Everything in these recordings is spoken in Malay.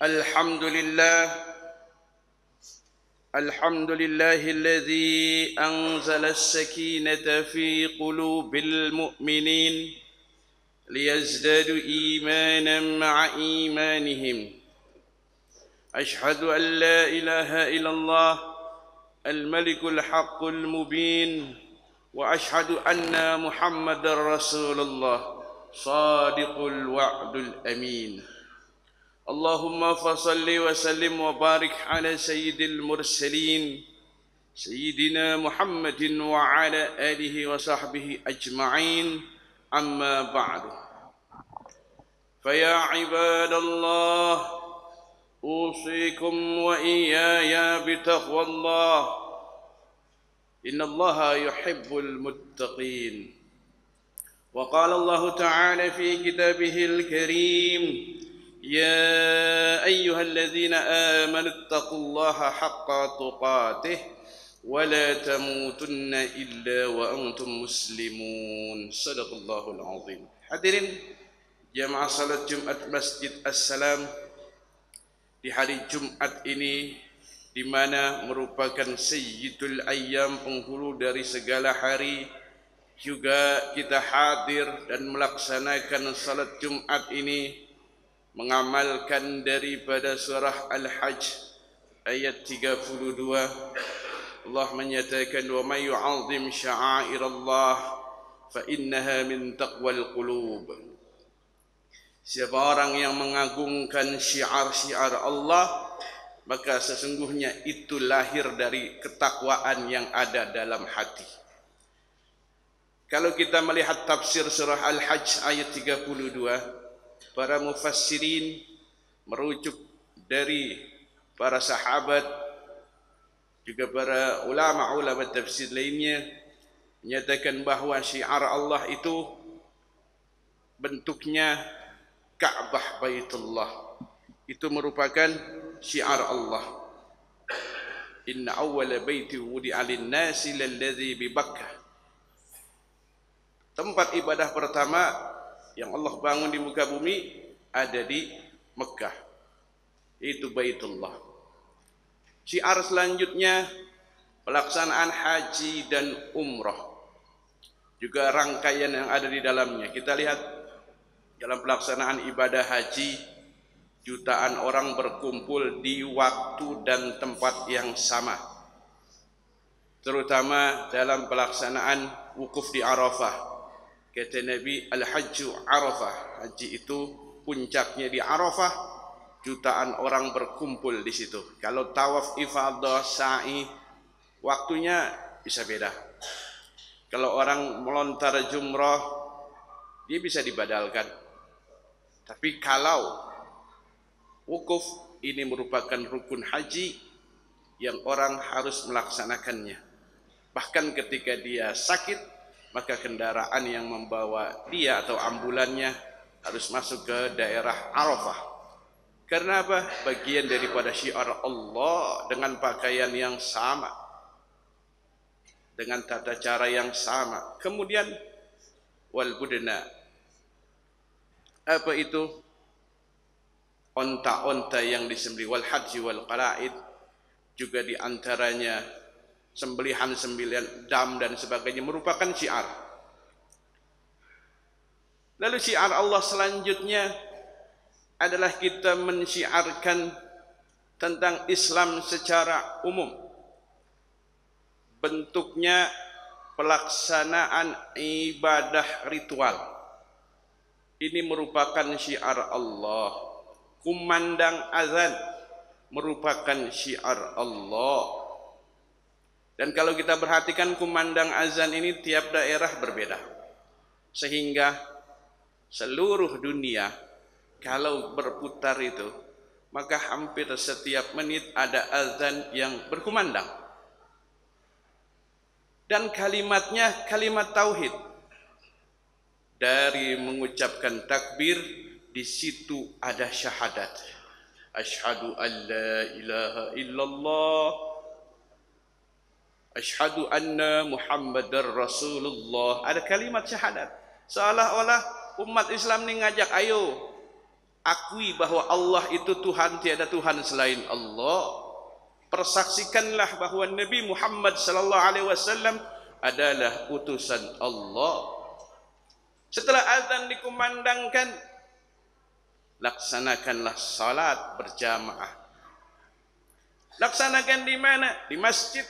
الحمد لله الذي أنزل السكينة في قلوب المؤمنين ليزدادوا إيمانا مع إيمانهم. أشهد أن لا إله إلا الله الملك الحق المبين، وأشهد أن محمدا رسول الله صادق الوعد الأمين. اللهم فصل وسلم وبارك على سيد المرسلين سيدنا محمد وعلى آله وصحبه أجمعين. أما بعد، فيا عباد الله، أوصيكم وإياي بتقوى الله، إن الله يحب المتقين. وقال الله تعالى في كتابه الكريم: يا أيها الذين آمنوا اتقوا الله حق تقاته ولا تموتن إلا وأنتم مسلمون. صدق الله العظيم. Hadirin jamaah salat Jumat Masjid As-Salam, di hari Jumat ini, di mana merupakan sayyidul ayyam, penghulu dari segala hari, juga kita hadir dan melaksanakan salat Jumat ini mengamalkan daripada surah Al-Hajj ayat 32. Allah menyatakan, wa may yu'azzim sya'airallah fa innaha min taqwal qulub. Siapa orang yang mengagungkan syiar-syiar Allah, maka sesungguhnya itu lahir dari ketakwaan yang ada dalam hati. Kalau kita melihat tafsir surah Al-Hajj ayat 32, para mufassirin merujuk dari para sahabat, juga para ulama-ulama tafsir lainnya, menyatakan bahawa syiar Allah itu bentuknya Ka'bah Baitullah. Itu merupakan syiar Allah. Inna awwala baiti wudi'a lin-nasi lalladzi bi Bakkah. Tempat ibadah pertama yang Allah bangun di muka bumi ada di Mekah, itu Baitullah. Syiar selanjutnya pelaksanaan haji dan umrah, juga rangkaian yang ada di dalamnya. Kita lihat dalam pelaksanaan ibadah haji, jutaan orang berkumpul di waktu dan tempat yang sama, terutama dalam pelaksanaan wukuf di Arafah. Kata Nabi, Al-Hajju Arafah, haji itu puncaknya di Arafah, jutaan orang berkumpul di situ. Kalau tawaf ifadah, sa'i, waktunya bisa beda. Kalau orang melontar jumrah, dia bisa dibadalkan. Tapi kalau wukuf, ini merupakan rukun haji yang orang harus melaksanakannya. Bahkan ketika dia sakit, maka kendaraan yang membawa dia atau ambulannya harus masuk ke daerah Arafah. Karena apa? Bagian daripada syiar Allah, dengan pakaian yang sama, dengan tata cara yang sama. Kemudian wal budna, apa itu? Onta-onta yang disembelih, wal haji wal qala'id, juga diantaranya sembelihan dam dan sebagainya, merupakan syiar. Lalu syiar Allah selanjutnya adalah kita mensyiarkan tentang Islam secara umum. Bentuknya pelaksanaan ibadah ritual. Ini merupakan syiar Allah. Kumandang azan merupakan syiar Allah. Dan kalau kita perhatikan kumandang azan ini tiap daerah berbeda, sehingga seluruh dunia kalau berputar itu, maka hampir setiap menit ada azan yang berkumandang. Dan kalimatnya kalimat tauhid. Dari mengucapkan takbir, di situ ada syahadat. Asyhadu an la ilaha illallah, asyhadu anna Muhammadar Rasulullah. Ada kalimat syahadat. Seolah-olah umat Islam ini ngajak, ayo Akui bahwa Allah itu Tuhan, tiada Tuhan selain Allah. Persaksikanlah bahwa Nabi Muhammad sallallahu alaihi wasallam adalah utusan Allah. Setelah azan dikumandangkan, laksanakanlah salat berjamaah. Laksanakan di mana? Di masjid.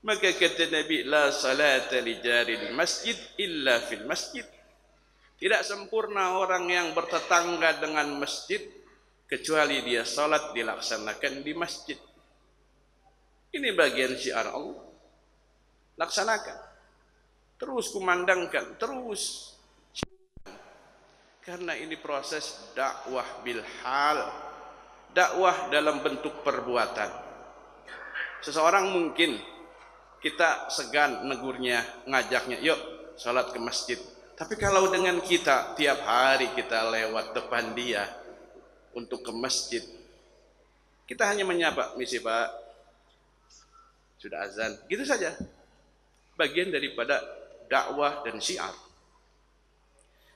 Maka kata Nabi, la salata li jaril masjid illa fil masjid. Tidak sempurna orang yang bertetangga dengan masjid kecuali dia salat dilaksanakan di masjid. Ini bagian syiar Allah. Laksanakan. Terus kumandangkan, terus. Karena ini proses dakwah bil hal. Dakwah dalam bentuk perbuatan. Seseorang mungkin kita segan negurnya, ngajaknya, yuk salat ke masjid. Tapi kalau dengan kita tiap hari kita lewat depan dia untuk ke masjid, kita hanya menyapa, misi Pak, sudah azan, gitu saja. Bagian daripada dakwah dan syiar.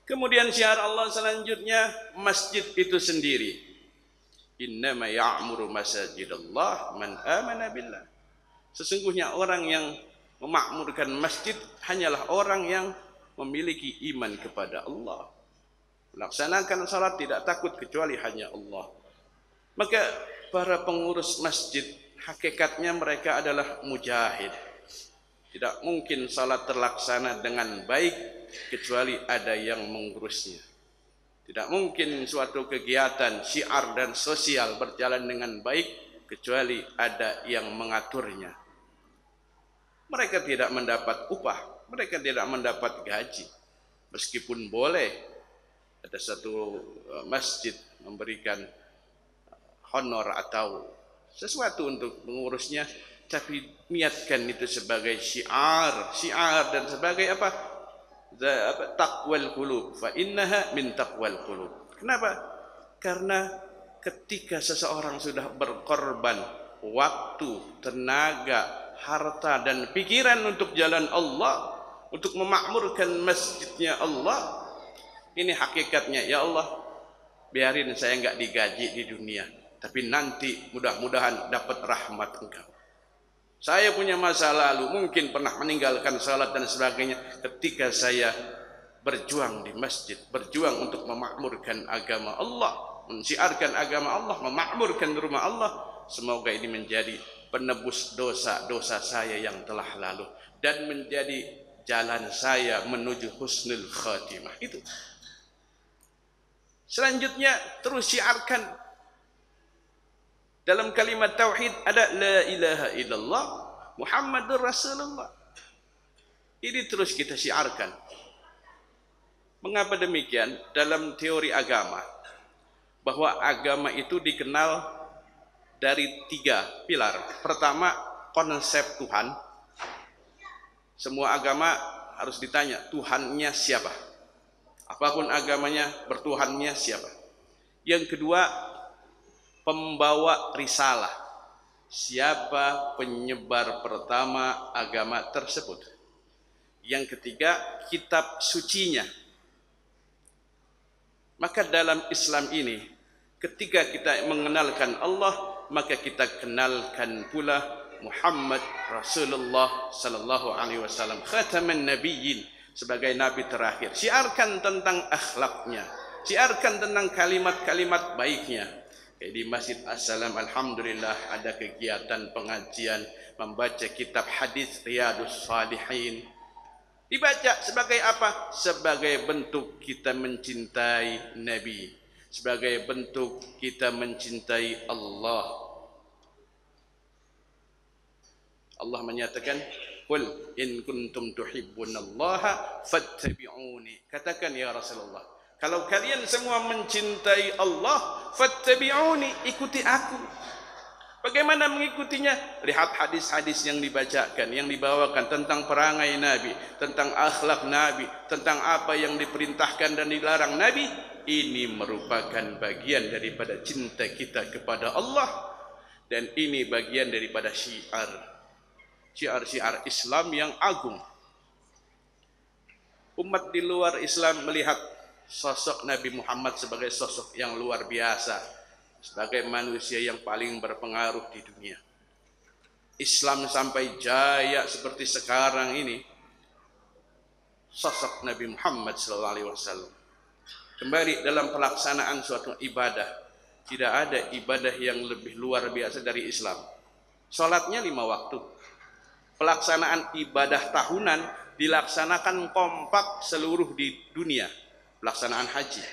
Kemudian syiar Allah selanjutnya, masjid itu sendiri. Innama ya'muru masajidallah man amana billah. Sesungguhnya orang yang memakmurkan masjid hanyalah orang yang memiliki iman kepada Allah. Melaksanakan salat tidak takut kecuali hanya Allah. Maka para pengurus masjid hakikatnya mereka adalah mujahid. Tidak mungkin salat terlaksana dengan baik kecuali ada yang mengurusnya. Tidak mungkin suatu kegiatan syiar dan sosial berjalan dengan baik kecuali ada yang mengaturnya. Mereka tidak mendapat upah, mereka tidak mendapat gaji. Meskipun boleh ada satu masjid memberikan honor atau sesuatu untuk mengurusnya, tapi niatkan itu sebagai syiar dan sebagai apa? Taqwal qulub, fa innaha min taqwal qulub. Kenapa? Karena ketika seseorang sudah berkorban waktu, tenaga, harta dan pikiran untuk jalan Allah, untuk memakmurkan masjidnya Allah, ini hakikatnya, ya Allah, biarin saya enggak digaji di dunia, tapi nanti mudah-mudahan dapat rahmat Engkau. Saya punya masa lalu, mungkin pernah meninggalkan salat dan sebagainya. Ketika saya berjuang di masjid, berjuang untuk memakmurkan agama Allah, mensiarkan agama Allah, memakmurkan rumah Allah, semoga ini menjadi penebus dosa-dosa saya yang telah lalu dan menjadi jalan saya menuju husnul khatimah. Itu. Selanjutnya terus syiarkan dalam kalimat tauhid ada la ilaha illallah Muhammadur Rasulullah. Ini terus kita syiarkan. Mengapa demikian? Dalam teori agama, bahwa agama itu dikenal dari 3 pilar. Pertama, konsep Tuhan. Semua agama harus ditanya, Tuhannya siapa? Apapun agamanya, bertuhannya siapa? Yang kedua, pembawa risalah. Siapa penyebar pertama agama tersebut? Yang ketiga, kitab sucinya. Maka dalam Islam ini, ketika kita mengenalkan Allah, maka kita kenalkan pula Muhammad Rasulullah sallallahu alaihi wasallam, khataman nabiyyin, sebagai nabi terakhir. Syiarkan tentang akhlaknya, syiarkan tentang kalimat-kalimat baiknya. Di Masjid As-Salam alhamdulillah ada kegiatan pengajian membaca kitab hadis Riyadhus Shalihin. Dibaca sebagai apa? Sebagai bentuk kita mencintai Nabi, sebagai bentuk kita mencintai Allah. Allah menyatakan, "Qul in kuntum tuhibbunallaha fattabi'uni." Katakan ya Rasulullah, kalau kalian semua mencintai Allah, fattabi'uni, ikuti aku. Bagaimana mengikutinya? Lihat hadis-hadis yang dibacakan, yang dibawakan tentang perangai Nabi, tentang akhlak Nabi, tentang apa yang diperintahkan dan dilarang Nabi. Ini merupakan bagian daripada cinta kita kepada Allah, dan ini bagian daripada syiar-syiar Islam yang agung. Umat di luar Islam melihat sosok Nabi Muhammad sebagai sosok yang luar biasa, sebagai manusia yang paling berpengaruh di dunia. Islam sampai jaya seperti sekarang ini, sosok Nabi Muhammad SAW. Kembali dalam pelaksanaan suatu ibadah, tidak ada ibadah yang lebih luar biasa dari Islam. Salatnya 5 waktu. Pelaksanaan ibadah tahunan dilaksanakan kompak seluruh di dunia. Pelaksanaan haji.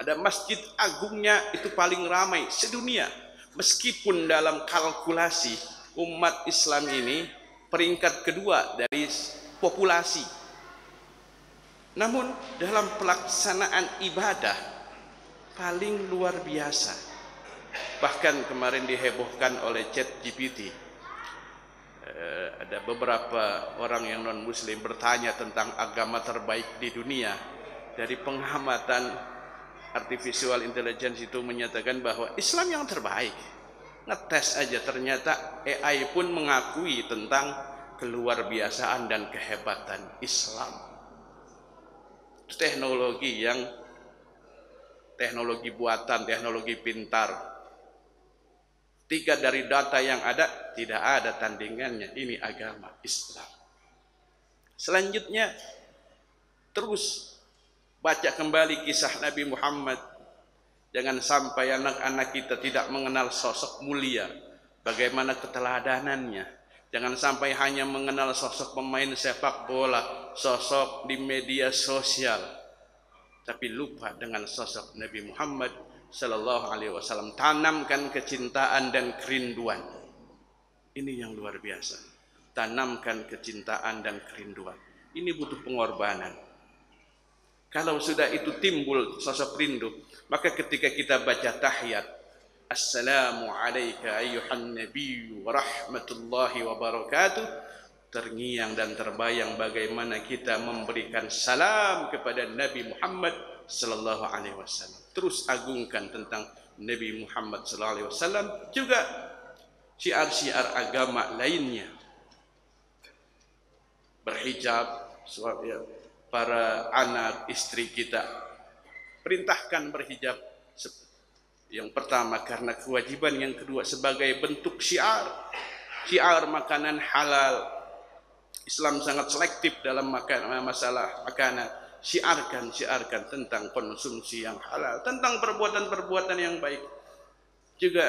Ada masjid agungnya itu paling ramai sedunia. Meskipun dalam kalkulasi umat Islam ini peringkat kedua dari populasi. Namun dalam pelaksanaan ibadah paling luar biasa. Bahkan kemarin dihebohkan oleh ChatGPT. Ada beberapa orang yang non muslim bertanya tentang agama terbaik di dunia. Dari pengamatan artificial intelligence itu menyatakan bahwa Islam yang terbaik. Ngetes aja ternyata AI pun mengakui tentang keluar biasaan dan kehebatan Islam. Teknologi buatan, teknologi pintar. 3 dari data yang ada, tidak ada tandingannya. Ini agama Islam. Selanjutnya, terus baca kembali kisah Nabi Muhammad. Jangan sampai anak-anak kita tidak mengenal sosok mulia, bagaimana keteladanannya. Jangan sampai hanya mengenal sosok pemain sepak bola, sosok di media sosial, tapi lupa dengan sosok Nabi Muhammad Sallallahu Alaihi Wasallam. Tanamkan kecintaan dan kerinduan. Ini yang luar biasa. Tanamkan kecintaan dan kerinduan. Ini butuh pengorbanan. Kalau sudah itu timbul sosok rindu, maka ketika kita baca tahiyat, Assalamu alayka ayyuhan nabiyyu wa rahmatullahi wa barakatuh, terngiang dan terbayang bagaimana kita memberikan salam kepada Nabi Muhammad sallallahu alaihi wasallam. Terus agungkan tentang Nabi Muhammad sallallahu alaihi wasallam, juga syiar-syiar agama lainnya. Berhijab, para anak istri kita perintahkan berhijab. Yang pertama karena kewajiban, yang kedua sebagai bentuk syiar makanan halal. Islam sangat selektif dalam masalah makanan. Syiarkan tentang konsumsi yang halal, tentang perbuatan-perbuatan yang baik. Juga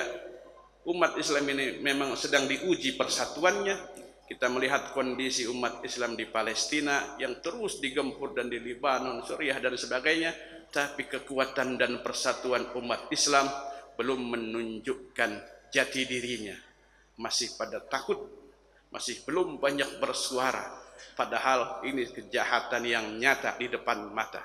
umat Islam ini memang sedang diuji persatuannya. Kita melihat kondisi umat Islam di Palestina yang terus digempur, dan di Lebanon, Suriah dan sebagainya. Tapi kekuatan dan persatuan umat Islam belum menunjukkan jati dirinya. Masih pada takut, masih belum banyak bersuara. Padahal ini kejahatan yang nyata di depan mata.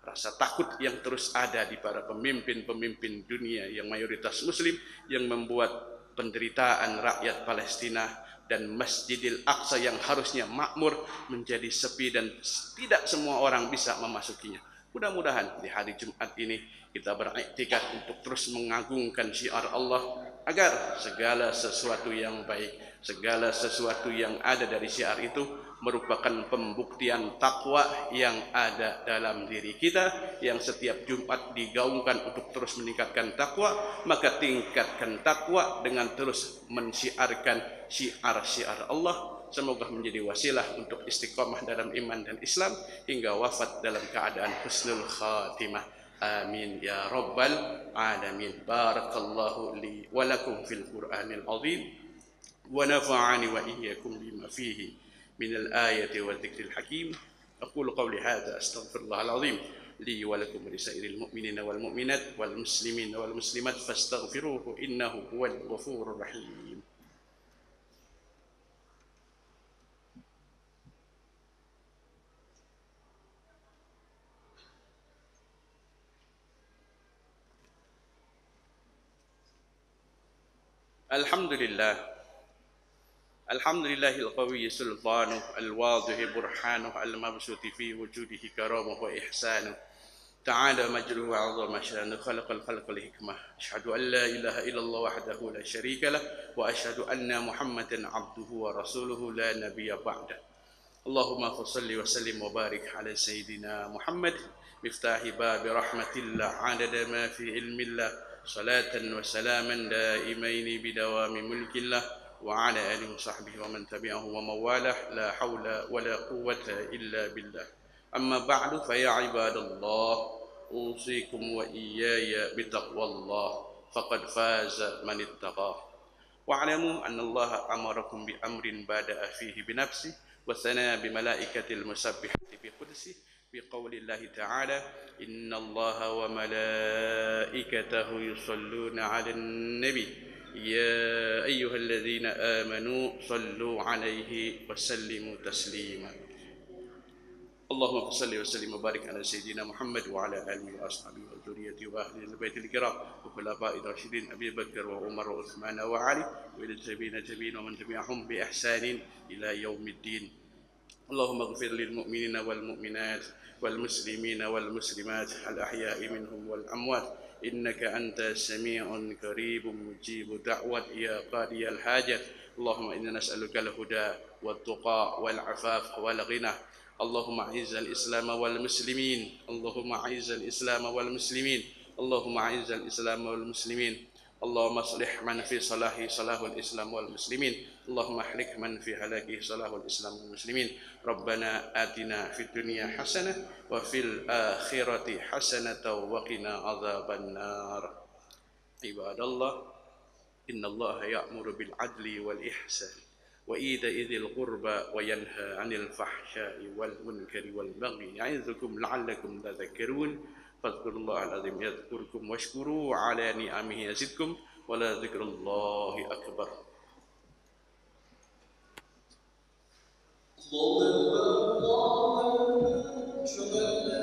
Rasa takut yang terus ada di para pemimpin-pemimpin dunia yang mayoritas muslim, yang membuat penderitaan rakyat Palestina dan Masjidil Aqsa yang harusnya makmur menjadi sepi dan tidak semua orang bisa memasukinya. Mudah-mudahan di hari Jumat ini kita beriktikad untuk terus mengagungkan syiar Allah, agar segala sesuatu yang baik, segala sesuatu yang ada dari syiar itu merupakan pembuktian takwa yang ada dalam diri kita, yang setiap Jumat digaungkan untuk terus meningkatkan takwa. Maka tingkatkan takwa dengan terus mensyiarkan syiar-syiar Allah. Semoga menjadi wasilah untuk istiqamah dalam iman dan Islam hingga wafat dalam keadaan husnul khatimah. Amin ya rabbal alamin. Barakallahu li wa lakum fil Qur'anil azim wa nafa'ani wa iyyakum bima fihi min al-ayati wa dhikril hakim. Aqulu qawli hadha astaghfirullahal azim li wa lakum wa lisairil mu'minina wal mu'minat wal muslimina wal muslimat fastaghfiruhu innahu huwal ghafurur rahim. Alhamdulillahil qawi sultanuh al-wadih burhanuh al-mabsuti fi wujudihi karamuh wa ihsanuh ta'ala majruhu wa 'azama sya'nuhu khalaqal khalqa li hikmah. Asyhadu an la ilaha illallah wahdahu la syarika lah wa asyhadu anna Muhammadan 'abduhu wa rasuluhu la nabiyya ba'dah. اللهم صل وسلم وبارك على سيدنا محمد مفتاح باب رحمة الله عدد ما في علم الله صلاة وسلاما دائمين بدوام ملك الله وعلى آله وصحبه ومن تبعه ومواله لا حول ولا قوة إلا بالله. أما بعد فيا عباد الله أوصيكم وإياي بتقوى الله فقد فاز من اتقاه. واعلموا أن الله أمركم بأمر بدأ فيه بنفسه وثنى بملائكة المسبحة بقدسه بقول الله تعالى إن الله وملائكته يصلون على النبي يا أيها الذين آمنوا صلوا عليه وسلموا تسليما. اللهم صل وسلم وبارك على سيدنا محمد وعلى آله وأصحابه وذريته وأهل البيت الكرام وخلفاء الراشدين أبي بكر وعمر وعثمان وعلي والتابعين ومن تبعهم بإحسان إلى يوم الدين. اللهم اغفر للمؤمنين والمؤمنات والمسلمين والمسلمات الأحياء منهم والأموات إنك أنت سميع قريب مجيب دعوة يا قاضي الحاجات. اللهم إنا نسألك الهدى والتقى والعفاف والغنى. اللهم أعز الإسلام والمسلمين. اللهم أعز الإسلام والمسلمين. اللهم أعز الإسلام والمسلمين. اللهم اصلح من في صلاحه صلاح الإسلام والمسلمين. اللهم اهلك من في هلاكه صلاح الإسلام والمسلمين. ربنا آتنا في الدنيا حسنة وفي الآخرة حسنة وقنا عذاب النار. عباد الله إن الله يأمر بالعدل والإحسان وإيتاء ذي القربى وينهى عن الفحشاء والمنكر والبغي يعظكم لعلكم تذكرون. فاذكروا الله العظيم يذكركم واشكروا على نعمه يزدكم ولذكر الله أكبر. الله أكبر الله أكبر.